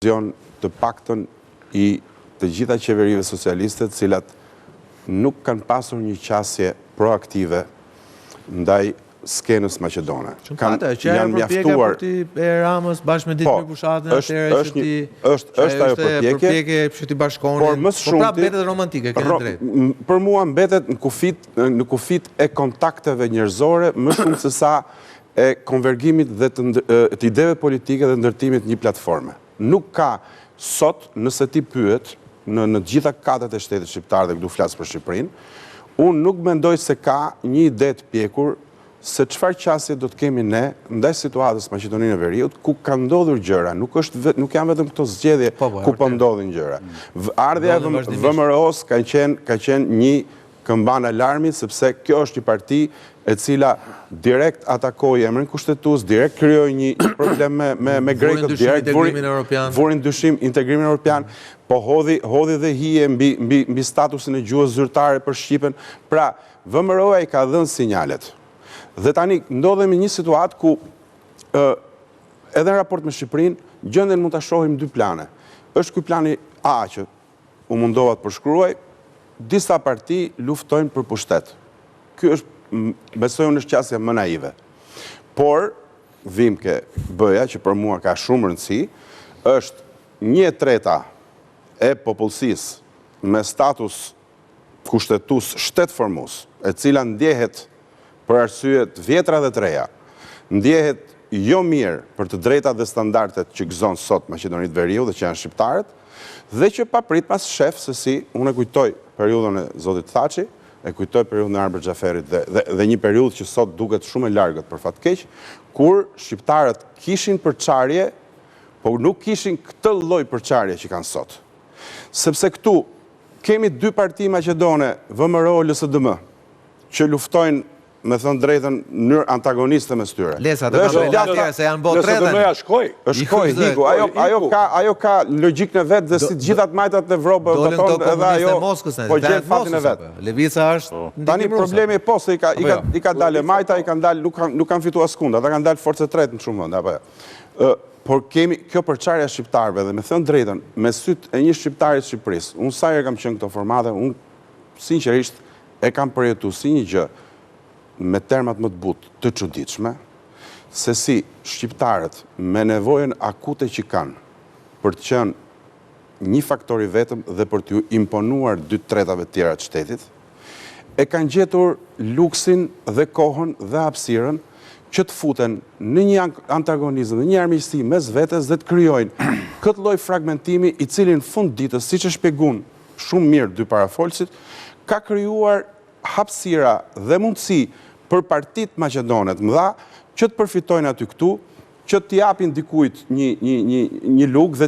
të paktën i të gjitha qeverive socialiste, cilat nuk kanë pasur një qasje proaktive ndaj skenës maqedone. Janë mjaftuar e Ramës bashkë me ditë për pushatën atëherë që ti është ajo përpjekje që ti bashkonin. Por më shumë prapë mbetet romantike, keni drejtë. Për mua mbetet në kufit e kontakteve njerëzore më shumë se sa e konvergimit dhe të ideve politike dhe ndërtimit një platforme. Nuk ka sot, nëse ti pyet në gjitha katët e shtetit shqiptar dhe këtu flas për Shqipërinë, unë nuk mendoj se ka një ide të pjekur se çfarë qasje do të kemi ne ndaj situatës Maqedoninë e Veriut, ku ka ndodhur gjëra, nuk janë vetëm këto zgjedhje ku po ndodhin gjëra. Ardhja e VMRO-s ka qenë një këmban alarmi, sepse kjo është një parti e cila direkt atakoi emrin kushtetues, direkt krijoi një problem me grekët, direkt vuri dyshim integrimin evropian, po hodhi dhe hije mbi statusin e gjuhës zyrtare për Shqipen. Pra, VMRO-ja i ka dhënë sinjalet. Dhe tani ndodhemi një situatë ku edhe në raport me Shqipërinë gjendjen mund ta shohim dy plane. Është ky plani A që u mundova të përshkruaj, disa parti luftojnë për pushtet. Ky është, besoj unë, është qasja më naive. Por Vimke B-ja, që për mua ka shumë rëndësi, është 1/3 e popullsisë me status kushtetues shtetformues, e cila ndjehet për arsye të vjetra dhe të reja, ndjehet jo mirë për të drejtat dhe standardet që gëzon sot Maqedoninë e Veriut dhe që janë shqiptarët, dhe që papritmas shef se si, unë e kujtoj periudhën e Zotit Thaçi, e kujtoj periudhën e Arber Xhaferit dhe një periudhë që sot duket shumë e largët për fat keq, kur shqiptarët kishin përçarje, por nuk kishin këtë lloj përçarje që kanë sot. Sepse këtu kemi dy parti maqedone, VMRO dhe LSDM, që luftojnë, me thënë drejtën, në mënyrë antagoniste mes tyre. Lesa, të kanë se janë botë tretën. Shkoj, hiku. Ajo ka logjikën e vetë dhe si gjithat majtat në Evropë voton edhe ajo po gjen fatin e vet. Levica është tani problemi po se i ka dalë majta, i kanë dalë, nuk kanë fituar askund, ata kanë dalë forcë tretë në shumë vende, apo jo. Por kemi kjo përçarja shqiptarëve dhe me thënë drejtën, me syt e një shqiptari të Shqipërisë, unë sa herë kam qenë këto formate, unë sinqerisht e kam përjetuar si një gjë me termat më të butë, të çuditshme, se si shqiptarët me nevojën akute që kanë për të qenë një faktor i vetëm dhe për t'ju imponuar 2/3 tjera të shtetit, e kanë gjetur luksin dhe kohën dhe hapësirën që të futen në një antagonizëm dhe një armiqësi mes vetes dhe të krijojnë këtë lloj fragmentimi i cili në fund ditës, siç e shpjeguan shumë mirë dy parafolësit, ka krijuar hapësira dhe mundësi për partitë maqedone të mëdha që të përfitojnë aty këtu, që të japin dikujt një lugë dhe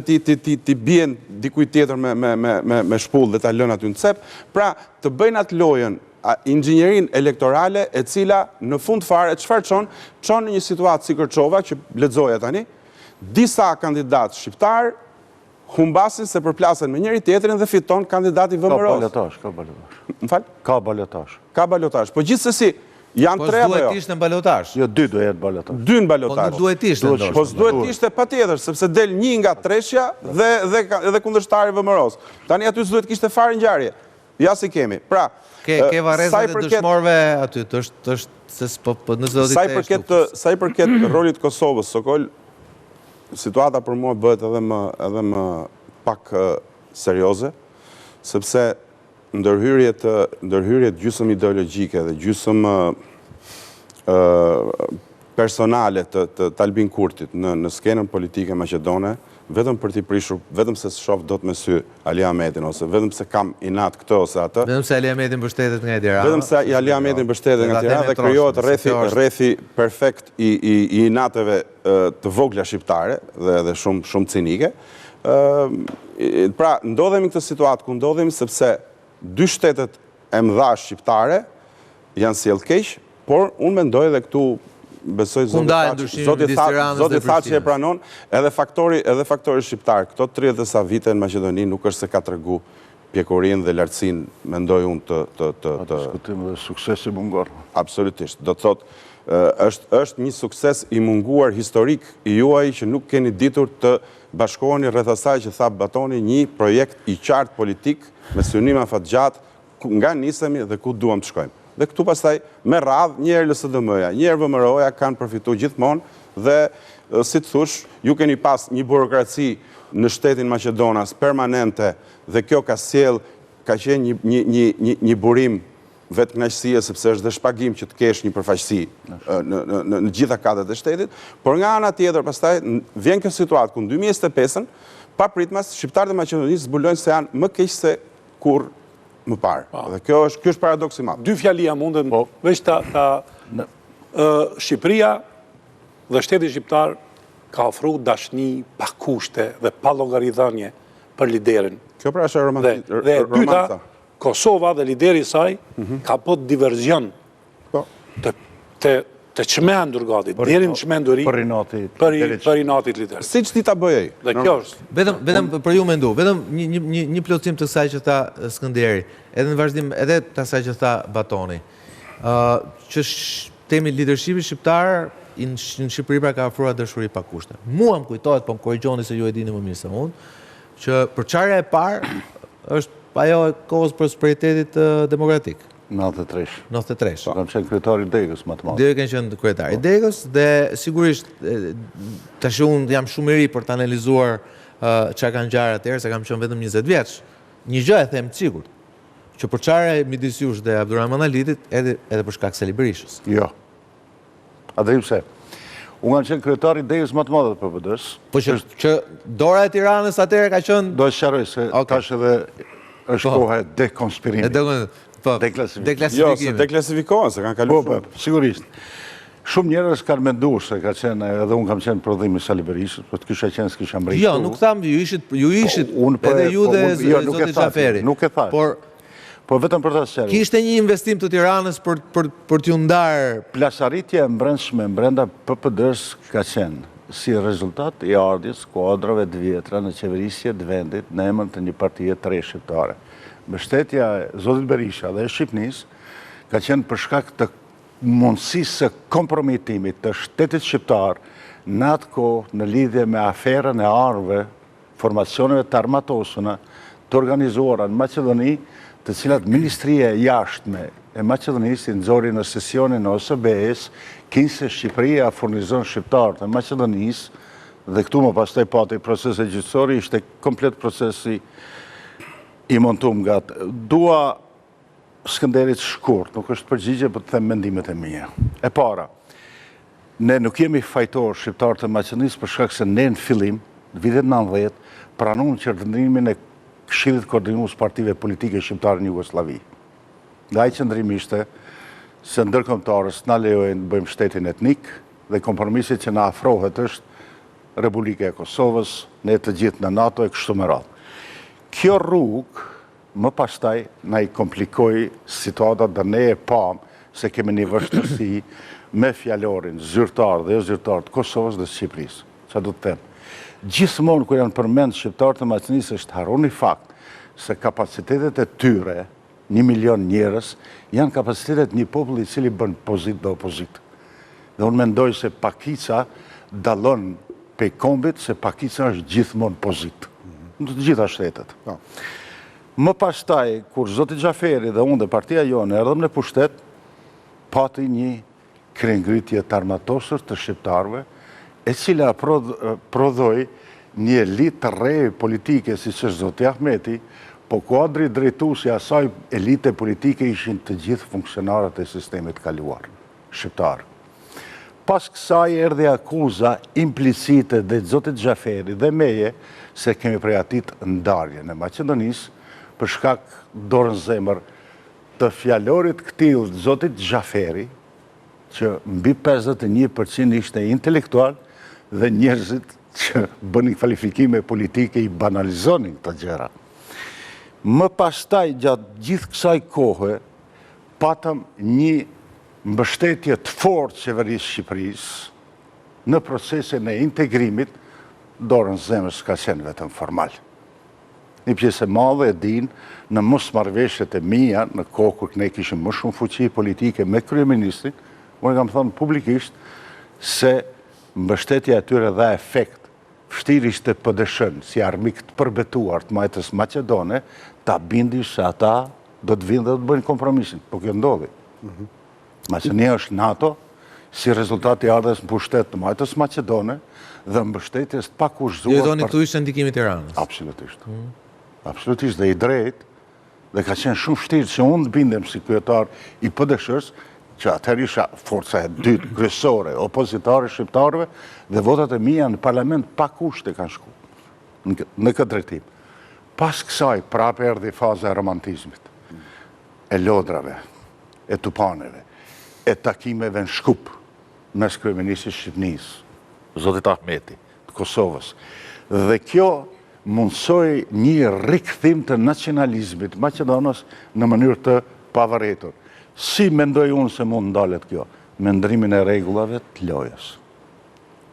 ti bien dikujt tjetër me shpull dhe ta lënë aty në cep, pra të bëjnë atë lojën inxhinierin elektorale e cila në fund fare çfarë çon në një situatë si Kërçova që lexoja tani, disa kandidatë shqiptar humbasin se përplasen me njëri tjetrin dhe fiton kandidati VMRO-s. Ka balotazh. M'fal? Ka balotazh. Ka balotazh. Po gjithsesi janë tre apo jo? Po duhet ishte në balotazh. Jo, 2 do jetë balotazh. 2 në balotazh. Po nuk duhet ishte ndoshta. Po s'duhet ishte patjetër, sepse del 1 nga treshja dhe kundërshtari VMRO-s. Tani aty s'duhet kishte fare ngjarje. Ja si kemi. Pra, ke varrezat e dëshmorëve aty, është se nëse do të sa i përket rolit Kosovës, Sokol, situata për mua bëhet edhe më pak serioze, sepse ndërhyrjet gjysmë ideologjike dhe gjysmë personale të Albin Kurtit në skenën politike maqedone, vetëm për t'i prishur, vetëm se shoh dot me sy Ali Ahmetin, ose vetëm se kam inat këtë ose atë. Vetëm se Ali Ahmeti mbështetet nga Tirana. Vetëm se Ali Ahmeti mbështetet nga Tirana dhe krijohet rrethi perfekt i inateve të vogla shqiptare dhe shumë cinike. Pra, ndodhemi këtë situatë ku ndodhemi sepse dy shtetet e mëdha shqiptare janë sjellë keq, por unë mendoj edhe këtu besoj Zoti Thaçi e pranon, edhe faktori shqiptar. Këto 30 dhe sa vite në Maqedoni nuk është se ka tregu pjekurinë dhe lartësinë, mendoj unë të diskutim dhe suksesi mungon. Absolutisht. Do të thotë është një sukses i munguar historik i juaj që nuk keni ditur të bashkoheni rreth asaj që tha Batoni, një projekt i qartë politik me synim afatgjat nga nisemi dhe ku duam të shkojmë. Dhe këtu pastaj me radhë, njëherë LSDM-ja, njëherë VMRO-ja kanë përfituar gjithmonë dhe si të thush, ju keni pas një burokraci në shtetin Maqedonas permanente dhe kjo ka qenë një burim vetë kënaqësie sepse është dhe shpagim që të kesh një përfaqësi në gjitha katët e shtetit, por nga ana tjetër pastaj vjen kjo situatë ku në 2025-ën papritmas shqiptarët e Maqedonisë zbulojnë se janë më keq se kur më parë. Dhe kjo është paradoks i madh. Dy fjalia mundën veç Shqipëria dhe shteti shqiptar ka ofruar dashni pa kushte dhe pa llogaridhënie për liderin. Kjo pra është romanca. Dhe dyta, Kosova dhe lideri i saj ka bërë diverzion të çmendur gati, deri në çmenduri për inatit lider. Siç ti ta bëjej. Dhe kjo është. Vetëm për ju mendu, vetëm një plotësim të kësaj që tha Skënderi, edhe në vazhdim edhe të asaj që tha Batoni. Që temi leadershipi shqiptar në Shqipëri pra ka ofruar dashuri pa kushte. Mua më kujtohet, po më korrigjoni se ju e dini më mirë se unë, që përçarja e parë është ajo e kohës prosperitetit demokratik. 93. Kam qenë kryetari i Degës më të madh. Dhe kanë qenë kryetari i Degës dhe sigurisht tash unë jam shumë i ri për të analizuar çka kanë ngjarë atëherë, se kam qenë vetëm 20 vjeç. Një gjë e them të sigurt, që përçarja midis jush dhe Abdulrahman Alitit edhe për shkak se Berishës. Jo. A dhe pse? Unë kam qenë kryetari i Degës më të madh të PPD-s. Po që dora e Tiranës atëherë ka qenë. Do të sqaroj se tash edhe është koha e dekonspirimit. Deklasifikimit. Jo, se deklasifikohen, se kanë kaluar. Po, sigurisht. Shumë njerëz kanë menduar se ka qenë, edhe unë kam qenë prodhimi i Sali Berishës, po të kisha qenë s'kisha mbritur. Jo, nuk tham, ju ishit edhe ju dhe zoti Xhaferi. Nuk e thash. Po vetëm për ta sqaruar. Kishte një investim të Tiranës për t'ju ndarë. Plasarritja e brendshme brenda PPD-s ka qenë si rezultat i ardhjes kuadrave të vjetra në qeverisje të vendit në emër të një partie të re shqiptare. Mbështetja e zotit Berisha dhe e Shqipënisë ka qenë për shkak të mundësisë së kompromitimit të shtetit shqiptar në atë kohë në lidhje me aferën e armëve, formacioneve të armatosura të organizuara në Maqedoni, të cilat Ministria e Jashtme e Maqedonisë i nxori në sesionin e OSBE-s, kinse Shqipëria furnizon shqiptarët e Maqedonisë dhe këtu më pastaj pati procesi gjyqësor, ishte komplet procesi i montuar nga dua Skënderit shkurt, nuk është përgjigje për të them mendimet e mia. E para, ne nuk jemi fajtor shqiptarët e Maqedonisë për shkak se ne në fillim, në vitet 90, pranuam qëndrimin e Këshillit Koordinues Partive Politike Shqiptare në Jugosllavi. Dhe ai qëndrim ishte se ndërkombëtarës na lejojnë të bëjmë shtetin etnik dhe kompromisi që na afrohet është Republika e Kosovës, ne të gjithë në NATO e kështu me radhë. Kjo rrugë më pastaj na i komplikoi situata dhe ne e pam se kemi një vështirësi me fjalorin zyrtar dhe jo zyrtar të Kosovës dhe Shqipërisë. Çfarë do të them? Gjithmonë kur janë përmend shqiptarët e Maqedonisë është harroni fakt se kapacitetet e tyre, 1 milion njerëz, janë kapacitetet një populli i cili bën pozitë dhe opozitë. Dhe unë mendoj se pakica dallon pej kombit se pakica është gjithmonë pozitë. Në të gjitha shtetet. Më pastaj, kur zoti Xhaferi dhe unë dhe partia jonë erdhëm në pushtet, pati një krengritje të armatosur të shqiptarëve, e cila prodhoi një elit të re politike, si që zoti Ahmeti, po kuadri drejtuesi i asaj elite politike ishin të gjithë funksionarët e sistemit kaluar, shqiptar. Pas kësaj erdhi akuza implicite dhe zotit Xhaferi dhe meje se kemi përgatit ndarje në Maqedonisë për shkak dorën zemër të fjalorit këtill zotit Xhaferi, që mbi 51% ishte intelektual dhe njerëzit që bënin kvalifikime politike i banalizonin këto gjëra. Më pastaj gjatë gjithë kësaj kohe patëm një mbështetje të fortë qeverisë Shqipërisë në procesin e integrimit, dorën zemër s'ka qenë vetëm formal. Një pjesë e madhe e din në mosmarrëveshjet e mia në kohë kur ne kishim më shumë fuqi politike me kryeministrin, unë kam thënë publikisht se mbështetja e tyre dha efekt vështirë ishte PD-shën si armik të përbetuar të majtës Maqedone, ta bindi se ata do të vinë dhe do të bëjnë kompromisin, po kjo ndodhi. Maqedonia është NATO, si rezultati ardhes në pushtet të majtës Maqedone dhe mbështetjes të pakushtuar. Jo thoni këtu ishte ndikimi i Tiranës. Absolutisht. Absolutisht dhe i drejt, dhe ka qenë shumë vështirë që unë të bindem si kryetar i PD-shës, që atëherë isha forca e dytë kryesore, opozitare shqiptarëve, dhe votat e mia në parlament pa kushte kanë shku në këtë drejtim. Pas kësaj prapë erdhi faza e romantizmit, e lodrave, e tupaneve, e takimeve në Shkup mes kryeministit Shqipërisë, Zotit Ahmeti, të Kosovës. Dhe kjo mundsoi një rikthim të nacionalizmit Maqedonos në mënyrë të pavarëtur. Si mendoj unë se mund ndalet kjo? Me ndrimin e rregullave të lojës.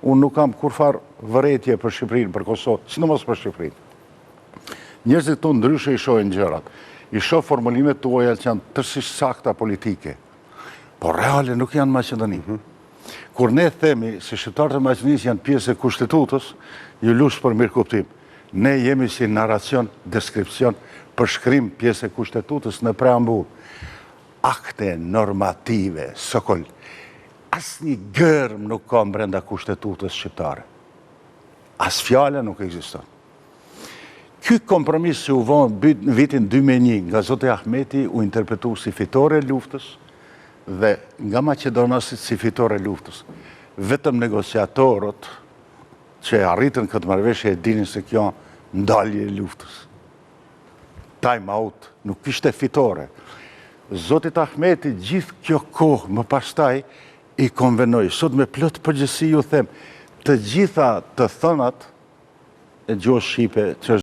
Unë nuk kam kurfar vëretje për Shqipërinë, për Kosovë, sidomos për Shqipërinë. Njerëzit tu ndryshe i shohin gjërat. I shoh formulimet tuaja që janë tërësisht sakta politike, por reale nuk janë Maqedoni. Kur ne themi se shqiptarët e Maqedonisë janë pjesë e kushtetutës, ju lush për mirë kuptim. Ne jemi si narracion, deskripcion, përshkrim pjesë e kushtetutës në preambull. Akte normative, sokol. Asnjë gërm nuk ka brenda kushtetutës shqiptare. As fjala nuk ekziston. Ky kompromis që u vonë në vitin 2001 nga Zoti Ahmeti u interpretu si fitore e luftës dhe nga Maqedonasit si fitore e luftës. Vetëm negociatorët që arritën këtë marrëveshje e dinin se kjo ndalje e luftës. Time out, nuk ishte fitore. Zotit Ahmeti gjithë kjo kohë më pastaj i konvenoi. Sot me plot përgjegjësi ju them, të gjitha të thënat e gjuhës shqipe që